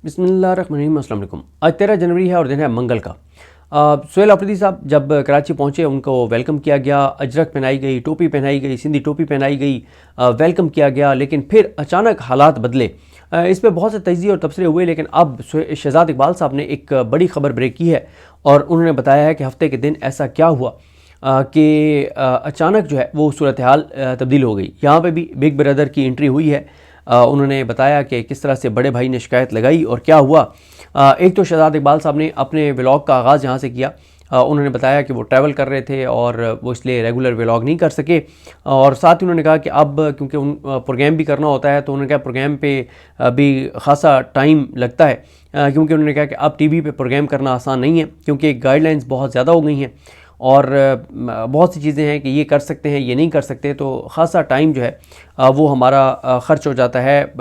बिस्मिल्लाहिर्रहमानिर्रहीम। अस्सलाम वालेकुम। आज 13 जनवरी है और दिन है मंगल का। सोहेल अफरीदी साहब जब कराची पहुँचे उनको वेलकम किया गया, अजरक पहनाई गई, टोपी पहनाई गई, सिंधी टोपी पहनाई गई, वेलकम किया गया। लेकिन फिर अचानक हालात बदले। इस पर बहुत से तजिए और तबसरे हुए, लेकिन अब शहजाद इकबाल साहब ने एक बड़ी खबर ब्रेक की है और उन्होंने बताया है कि हफ्ते के दिन ऐसा क्या हुआ कि अचानक जो है वो सूरत हाल तब्दील हो गई। यहाँ पे भी बिग ब्रदर की एंट्री हुई है। उन्होंने बताया कि किस तरह से बड़े भाई ने शिकायत लगाई और क्या हुआ। एक तो शहजाद इकबाल साहब ने अपने व्लॉग का आगाज़ यहाँ से किया। उन्होंने बताया कि वो ट्रैवल कर रहे थे और वो इसलिए रेगुलर व्लॉग नहीं कर सके, और साथ ही उन्होंने कहा कि अब क्योंकि उन प्रोग्राम भी करना होता है तो उन्होंने कहा प्रोग्राम पे भी ख़ासा टाइम लगता है, क्योंकि उन्होंने कहा कि अब टीवी पे प्रोग्राम करना आसान नहीं है क्योंकि गाइडलाइंस बहुत ज़्यादा हो गई हैं और बहुत सी चीज़ें हैं कि ये कर सकते हैं ये नहीं कर सकते, तो ख़ासा टाइम जो है वो हमारा ख़र्च हो जाता है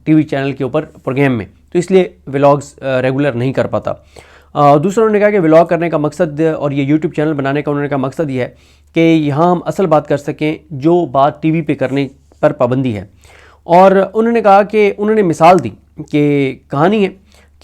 टीवी चैनल के ऊपर प्रोग्राम में, तो इसलिए व्लॉग्स रेगुलर नहीं कर पाता। दूसरा उन्होंने कहा कि व्लॉग करने का मकसद और ये यूट्यूब चैनल बनाने का उन्होंने कहा मकसद ये है कि यहाँ हम असल बात कर सकें जो बात टीवी पे करने पर पाबंदी है। और उन्होंने कहा कि उन्होंने मिसाल दी कि कहानी है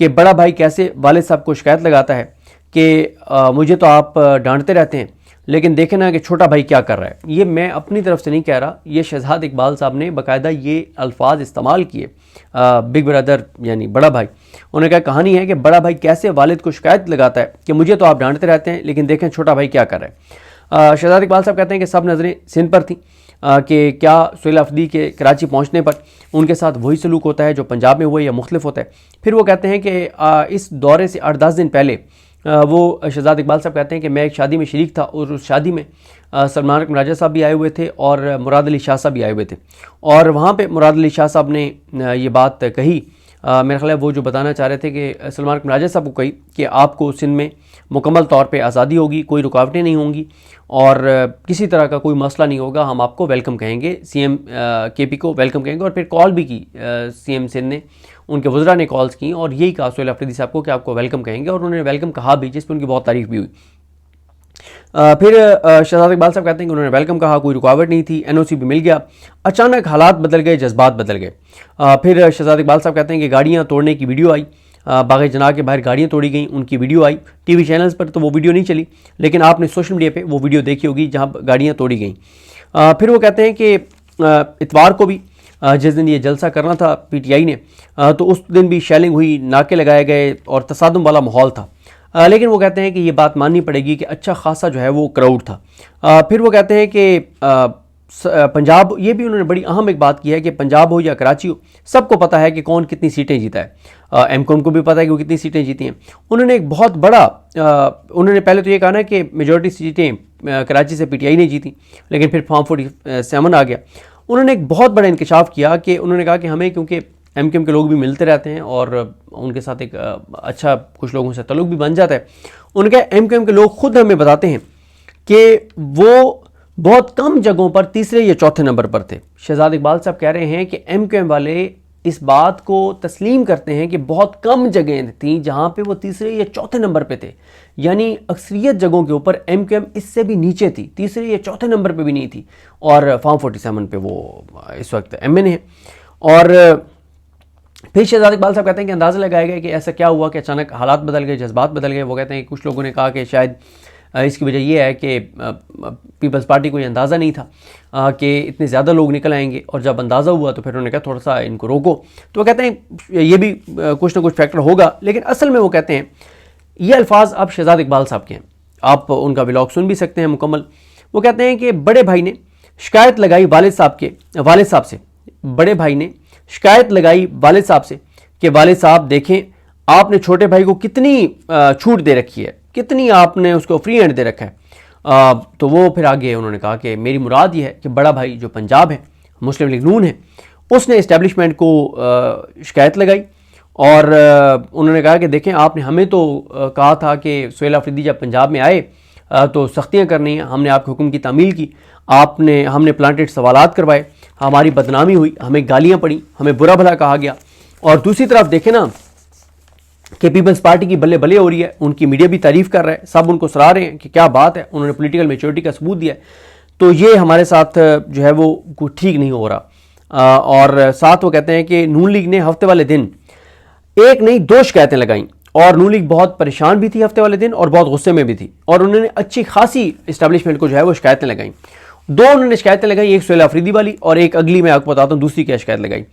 कि बड़ा भाई कैसे वालिद साहब को शिकायत लगाता है कि मुझे तो आप डांटते रहते हैं लेकिन देखें ना कि छोटा भाई क्या कर रहा है। ये मैं अपनी तरफ से नहीं कह रहा, ये शहजाद इकबाल साहब ने बाकायदा ये अल्फाज इस्तेमाल किए बिग ब्रदर यानी बड़ा भाई। उन्होंने कहा कहानी है कि बड़ा भाई कैसे वालिद को शिकायत लगाता है कि मुझे तो आप डांटते रहते हैं लेकिन देखें छोटा भाई क्या कर रहा है। शहजाद इकबाल साहब कहते हैं कि सब नज़रें सिंध पर थी कि क्या सोहेल अफरीदी के कराची पहुँचने पर उनके साथ वही सलूक होता है जो पंजाब में हुआ या मुख्तलिफ होता है। फिर वो कहते हैं कि इस दौरे से 8-10 दिन पहले वो शहजाद इकबाल साहब कहते हैं कि मैं एक शादी में शरीक था और उस शादी में सलमान अकबर राजा साहब भी आए हुए थे और मुराद अली शाह साहब भी आए हुए थे, और वहाँ पे मुराद अली शाह साहब ने ये बात कही, मेरा ख्याल है वो जो बताना चाह रहे थे कि सलमान अकबर राजा साहब को कही कि आपको सिंध में मुकम्मल तौर पे आज़ादी होगी, कोई रुकावटें नहीं होंगी और किसी तरह का कोई मसला नहीं होगा, हम आपको वेलकम कहेंगे, सीएम केपी को वेलकम कहेंगे। और फिर कॉल भी की सीएम सिंध ने, उनके वज़रा ने कॉल्स की और यही कहा सोहेल अफरीदी साहब को कि आपको वेलकम कहेंगे, और उन्होंने वेलकम कहा भी जिस पर उनकी बहुत तारीफ़ भी हुई। फिर शहजाद इकबाल साहब कहते हैं कि उन्होंने वेलकम कहा, कोई रुकावट नहीं थी, एनओसी भी मिल गया। अचानक हालात बदल गए, जज्बात बदल गए। फिर शहजाद इकबाल साहब कहते हैं कि गाड़ियाँ तोड़ने की वीडियो आई, बाग़ जना के बाहर गाड़ियाँ तोड़ी गई, उनकी वीडियो आई। टीवी चैनल्स पर तो वो वीडियो नहीं चली लेकिन आपने सोशल मीडिया पे वो वीडियो देखी होगी जहाँ गाड़ियाँ तोड़ी गई। फिर वो कहते हैं कि इतवार को भी जिस दिन ये जलसा करना था पीटीआई ने, तो उस दिन भी शेलिंग हुई, नाके लगाए गए और तसादुम वाला माहौल था। लेकिन वो कहते हैं कि ये बात माननी पड़ेगी कि अच्छा खासा जो है वो क्राउड था। फिर वो कहते हैं कि पंजाब, ये भी उन्होंने बड़ी अहम एक बात की है कि पंजाब हो या कराची हो, सबको पता है कि कौन कितनी सीटें जीता है। एमकॉम को भी पता है कि वो कितनी सीटें जीती हैं। उन्होंने एक बहुत बड़ा उन्होंने पहले तो ये कहा ना कि मेजॉरिटी सीटें कराची से पीटीआई ने जीती, लेकिन फिर फॉर्म 47 आ गया। उन्होंने एक बहुत बड़ा इंकशाफ किया कि उन्होंने कहा कि हमें, क्योंकि एमकेएम के लोग भी मिलते रहते हैं और उनके साथ एक अच्छा कुछ लोगों से तल्लुक़ भी बन जाता है। उनके एमकेएम के लोग खुद हमें बताते हैं कि वो बहुत कम जगहों पर तीसरे या चौथे नंबर पर थे। शहजाद इकबाल साहब कह रहे हैं कि एमकेएम वाले इस बात को तस्लीम करते हैं कि बहुत कम जगहें थीं जहाँ पे वो तीसरे या चौथे नंबर पे थे, यानी अक्सरियत जगहों के ऊपर एमकेएम इससे भी नीचे थी, तीसरे या चौथे नंबर पे भी नहीं थी, और फॉर्म 47 पे वो इस वक्त एमएन है। और फिर शहजाद इकबाल साहब कहते हैं कि अंदाज़ा लगाया गया कि ऐसा क्या हुआ कि अचानक हालात बदल गए, जज्बात बदल गए। वो कहते हैं कि कुछ लोगों ने कहा कि शायद इसकी वजह यह है कि पीपल्स पार्टी को ये अंदाज़ा नहीं था कि इतने ज़्यादा लोग निकल आएंगे, और जब अंदाज़ा हुआ तो फिर उन्होंने कहा थोड़ा सा इनको रोको। तो वो कहते हैं ये भी कुछ ना कुछ फैक्टर होगा, लेकिन असल में वो कहते हैं ये अल्फाज अब शहजाद इकबाल साहब के हैं, आप उनका व्लॉग सुन भी सकते हैं मुकम्मल। वो कहते हैं कि बड़े भाई ने शिकायत लगाई वालिद साहब से, बड़े भाई ने शिकायत लगाई वालिद साहब से कि वालिद साहब देखें आपने छोटे भाई को कितनी छूट दे रखी है, कितनी आपने उसको फ्री हैंड दे रखा है। तो वो फिर आगे उन्होंने कहा कि मेरी मुराद ये है कि बड़ा भाई जो पंजाब है, मुस्लिम लीग नून है, उसने इस्टेब्लिशमेंट को शिकायत लगाई और उन्होंने कहा कि देखें आपने हमें तो कहा था कि सोहेल अफरीदी जब पंजाब में आए तो सख्तियाँ करनी है, हमने आपके हुक्म की तामील की, हमने प्लांटेड सवालात करवाए, हमारी बदनामी हुई, हमें गालियाँ पड़ी, हमें बुरा भला कहा गया। और दूसरी तरफ देखें ना कि पीपल्स पार्टी की बल्ले बल्ले हो रही है, उनकी मीडिया भी तारीफ़ कर रहा है, सब उनको सराह रहे हैं कि क्या बात है, उन्होंने पॉलिटिकल मैच्योरिटी का सबूत दिया है। तो ये हमारे साथ जो है वो कुछ ठीक नहीं हो रहा। और साथ वो कहते हैं कि नून लीग ने हफ्ते वाले दिन एक नहीं 2 शिकायतें लगाई और नून लीग बहुत परेशान भी थी हफ्ते वाले दिन और बहुत गुस्से में भी थी और उन्होंने अच्छी खासी इस्टेब्लिशमेंट को जो है वो शिकायतें लगाई। 2 उन्होंने शिकायतें लगाई, एक सुहेल अफरीदी वाली और एक अगली मैं आपको बताता हूँ दूसरी क्या शिकायत लगाई।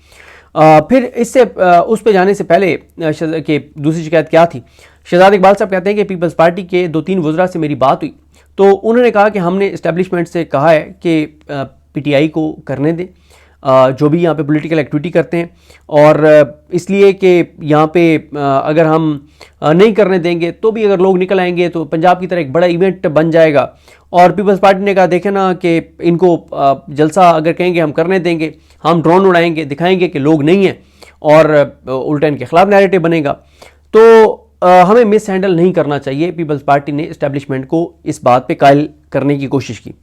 फिर इससे उस पर जाने से पहले कि दूसरी शिकायत क्या थी, शहजाद इकबाल साहब कहते हैं कि पीपल्स पार्टी के 2-3 वज़रा से मेरी बात हुई तो उन्होंने कहा कि हमने इस्टेब्लिशमेंट से कहा है कि पीटीआई को करने दें जो भी यहाँ पे पॉलिटिकल एक्टिविटी करते हैं और इसलिए कि यहाँ पे अगर हम नहीं करने देंगे तो भी अगर लोग निकल आएंगे तो पंजाब की तरह एक बड़ा इवेंट बन जाएगा। और पीपल्स पार्टी ने कहा देखें ना कि इनको जलसा अगर कहेंगे हम करने देंगे, हम ड्रोन उड़ाएंगे, दिखाएंगे कि लोग नहीं हैं और उल्टा इनके खिलाफ नैरेटिव बनेगा। तो हमें मिस हैंडल नहीं करना चाहिए। पीपल्स पार्टी ने इस्टेब्लिशमेंट को इस बात पे कायल करने की कोशिश की।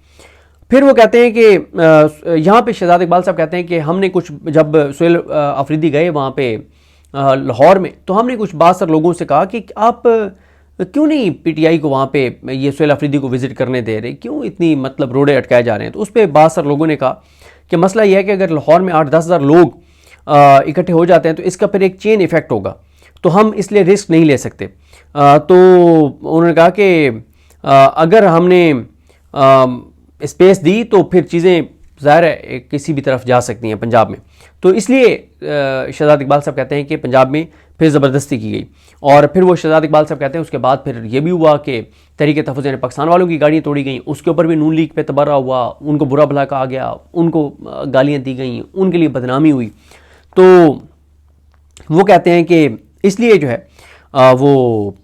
फिर वो कहते हैं कि यहाँ पे शहजाद इकबाल साहब कहते हैं कि हमने कुछ जब सुहेल अफरीदी गए वहाँ पे लाहौर में तो हमने कुछ बासर लोगों से कहा कि आप क्यों नहीं पीटीआई को वहाँ पे ये सुहेल अफरीदी को विज़िट करने दे रहे, क्यों इतनी मतलब रोड़े अटकाए जा रहे हैं। तो उस पर बासर लोगों ने कहा कि मसला यह है कि अगर लाहौर में 8-10 हज़ार लोग इकट्ठे हो जाते हैं तो इसका फिर एक चेन इफ़ेक्ट होगा, तो हम इसलिए रिस्क नहीं ले सकते। तो उन्होंने कहा कि अगर हमने स्पेस दी तो फिर चीज़ें ज़ाहिर है किसी भी तरफ जा सकती हैं पंजाब में। तो इसलिए शहजाद इकबाल साहब कहते हैं कि पंजाब में फिर ज़बरदस्ती की गई। और फिर वो शहजाद इकबाल साहब कहते हैं उसके बाद फिर ये भी हुआ कि तहरीक तहफ़्फ़ुज़ यानी पाकिस्तान वालों की गाड़ियाँ तोड़ी गई, उसके ऊपर भी नून लीग पे तबर्रा हुआ, उनको बुरा भला कहा गया, उनको गालियाँ दी गई, उनके लिए बदनामी हुई। तो वो कहते हैं कि इसलिए जो है वो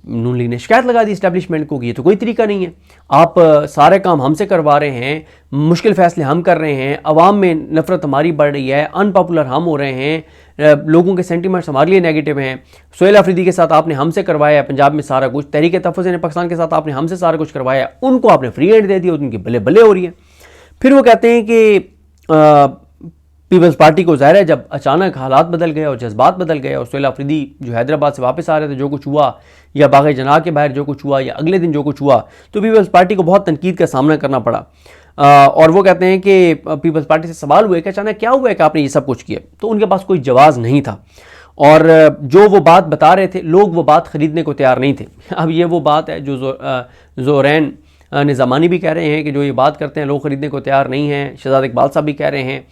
नून लीग ने शिकायत लगा दी इस्टेब्लिशमेंट को कि ये तो कोई तरीका नहीं है, आप सारे काम हमसे करवा रहे हैं, मुश्किल फ़ैसले हम कर रहे हैं, अवाम में नफ़रत हमारी बढ़ रही है, अनपॉपुलर हम हो रहे हैं, लोगों के सेंटिमेंट्स हमारे लिए नेगेटिव हैं। सुहेल अफरीदी के साथ आपने हमसे करवाया है पंजाब में सारा कुछ, तहरीक तहफ़्फ़ुज़ यानी पाकिस्तान के साथ आपने हमसे सारा कुछ करवाया, उनको आपने फ्री हैंड दे दिया, उनकी बल्ले बल्ले हो रही है। फिर वो कहते हैं कि पीपल्स पार्टी को ज़ाहिर है जब अचानक हालात बदल गए और जज्बात बदल गए और सुहेल अफरीदी जो हैदराबाद से वापस आ रहे थे, जो कुछ हुआ या बाग़ जनाह के बाहर जो कुछ हुआ या अगले दिन जो कुछ हुआ, तो पीपल्स पार्टी को बहुत तनकीद का सामना करना पड़ा। और वो कहते हैं कि पीपल्स पार्टी से सवाल हुए कि अचानक क्या हुआ है कि आपने ये सब कुछ किया, तो उनके पास कोई जवाब नहीं था और जो वो बात बता रहे थे लोग वो बात ख़रीदने को तैयार नहीं थे। अब ये वो बात है जो ज़ोरैन निज़ामानी भी कह रहे हैं कि जो ये बात करते हैं लोग ख़रीदने को तैयार नहीं हैं, शहजाद इकबाल साहब भी कह रहे हैं,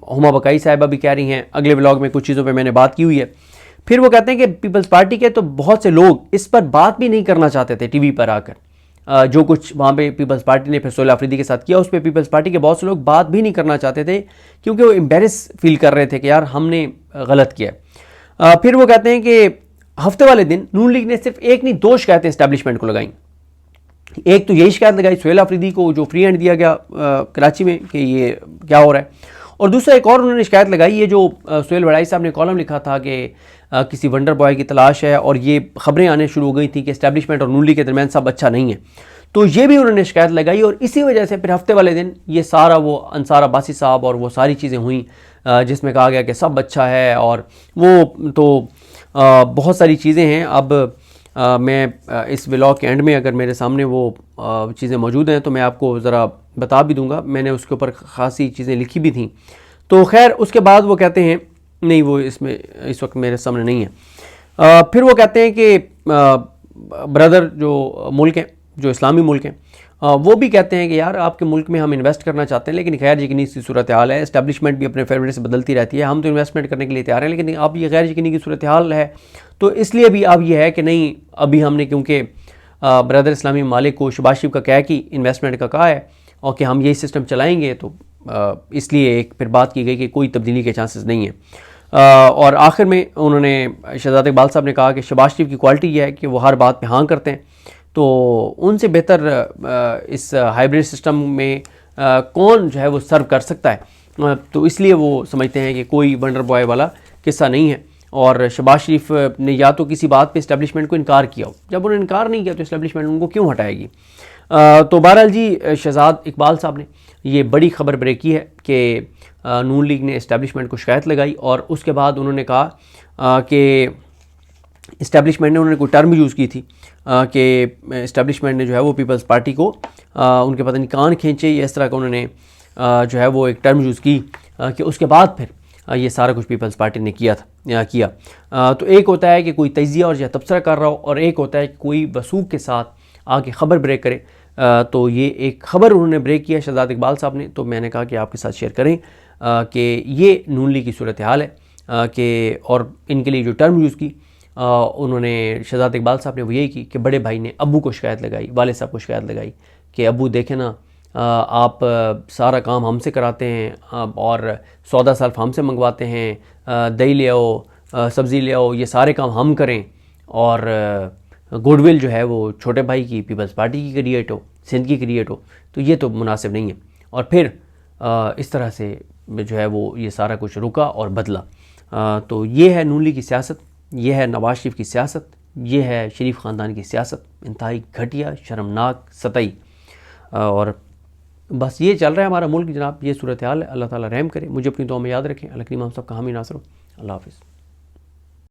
हुमा बकाई साहिबा भी कह रही हैं, अगले व्लॉग में कुछ चीज़ों पे मैंने बात की हुई है। फिर वो कहते हैं कि पीपल्स पार्टी के तो बहुत से लोग इस पर बात भी नहीं करना चाहते थे टीवी पर आकर, जो कुछ वहाँ पे पीपल्स पार्टी ने फिर सुहेल अफरीदी के साथ किया उस पर पीपल्स पार्टी के बहुत से लोग बात भी नहीं करना चाहते थे क्योंकि वो एम्बेरस फील कर रहे थे कि यार हमने गलत किया। फिर वो कहते हैं कि हफ्ते वाले दिन नून लीग ने सिर्फ एक नहीं 2 शिकायतें इस्टेब्लिशमेंट को लगाई। एक तो यही शिकायत लगाई सुहेल अफरीदी को जो फ्री हैंड दिया गया कराची में कि ये क्या हो रहा है, और दूसरा एक और उन्होंने शिकायत लगाई ये जो सुहेल वड़ाई साहब ने कॉलम लिखा था कि किसी वंडर बॉय की तलाश है और ये खबरें आने शुरू हो गई थी कि इस्टेब्लिशमेंट और नून लीग के दरमियान सब अच्छा नहीं है, तो ये भी उन्होंने शिकायत लगाई। और इसी वजह से फिर हफ्ते वाले दिन ये सारा वो अंसार अब्बासी साहब और वो सारी चीज़ें हुई जिसमें कहा गया कि सब अच्छा है और वो तो बहुत सारी चीज़ें हैं। अब मैं इस व्लॉग के एंड में अगर मेरे सामने वो चीज़ें मौजूद हैं तो मैं आपको ज़रा बता भी दूंगा, मैंने उसके ऊपर ख़ासी चीज़ें लिखी भी थी। तो खैर उसके बाद वो कहते हैं नहीं वो इसमें इस वक्त मेरे सामने नहीं है। फिर वो कहते हैं कि ब्रदर जो मुल्क हैं जो इस्लामी मुल्क हैं वो भी कहते हैं कि यार आपके मुल्क में हम इन्वेस्ट करना चाहते हैं लेकिन गैर यकीनी सी सूरत हाल है, इस्टेब्लिशमेंट भी अपने फेवरेट से बदलती रहती है, हम तो इन्वेस्टमेंट करने के लिए तैयार हैं लेकिन अब ये गैर यकीनी की सूरत हाल है, तो इसलिए भी अब ये है कि नहीं अभी हमने क्योंकि ब्रदर इस्लामी मालिक को शहबाज शरीफ का कह कि इन्वेस्टमेंट का कहा है और कि हम यही सिस्टम चलाएँगे, तो इसलिए एक फिर बात की गई कि कोई तब्दीली के चांसेस नहीं है। और आखिर में उन्होंने शहजाद इकबाल साहब ने कहा कि शहबाज शरीफ की क्वालिटी यह है कि वो हर बात पे हाँ करते हैं, तो उनसे बेहतर इस हाइब्रिड सिस्टम में कौन जो है वो सर्व कर सकता है, तो इसलिए वो समझते हैं कि कोई वंडर बॉय वाला किस्सा नहीं है। और शहबाज शरीफ ने या तो किसी बात पे इस्टेब्लिशमेंट को इनकार किया हो, जब उन्होंने इनकार नहीं किया तो इस्टेब्लिशमेंट उनको क्यों हटाएगी। तो बहरहाल जी शहजाद इकबाल साहब ने ये बड़ी खबर ब्रेक की है कि नून लीग ने इस्टेब्लिशमेंट को शिकायत लगाई और उसके बाद उन्होंने कहा कि इस्टेब्लिशमेंट ने उन्होंने कोई टर्म यूज़ की थी कि इस्टेब्लिशमेंट ने जो है वो पीपल्स पार्टी को उनके पता नहीं कान खींचे या इस तरह का उन्होंने जो है वो एक टर्म यूज़ की कि उसके बाद फिर ये सारा कुछ पीपल्स पार्टी ने किया। तो एक होता है कि कोई तजिया और या तबसरा कर रहा हो, और एक होता है कि कोई वसूख के साथ आके ख़बर ब्रेक करे। तो ये एक ख़बर उन्होंने ब्रेक किया शहजाद इकबाल साहब ने, तो मैंने कहा कि आपके साथ शेयर करें कि ये नून लीग की सूरत हाल है कि, और इनके लिए जो टर्म यूज़ की उन्होंने शहजाद इकबाल साहब ने वो यही की कि बड़े भाई ने अब्बू को शिकायत लगाई, वाले साहब को शिकायत लगाई कि अब्बू देखें ना, आप सारा काम हमसे कराते हैं और सौदा सल्फ हमसे मंगवाते हैं, दही ले आओ, सब्ज़ी ले आओ, ये सारे काम हम करें, और गुडविल जो है वो छोटे भाई की पीपल्स पार्टी की क्रिएट हो, सिंध की क्रिएट हो, तो ये तो मुनासिब नहीं है। और फिर इस तरह से जो है वो ये सारा कुछ रुका और बदला। तो ये है नून लीग की सियासत, ये है नवाज शरीफ की सियासत, ये है शरीफ ख़ानदान की सियासत, इंतहाई घटिया, शर्मनाक, सतई। और बस ये चल रहा है हमारा मुल्क जनाब, ये सूरत हाल है। अल्लाह ताला रहम करे, मुझे अपनी दुआ में याद रखें। अल्लाह करीम हम सब का हामी नासर हो। अल्लाह हाफ़िज़।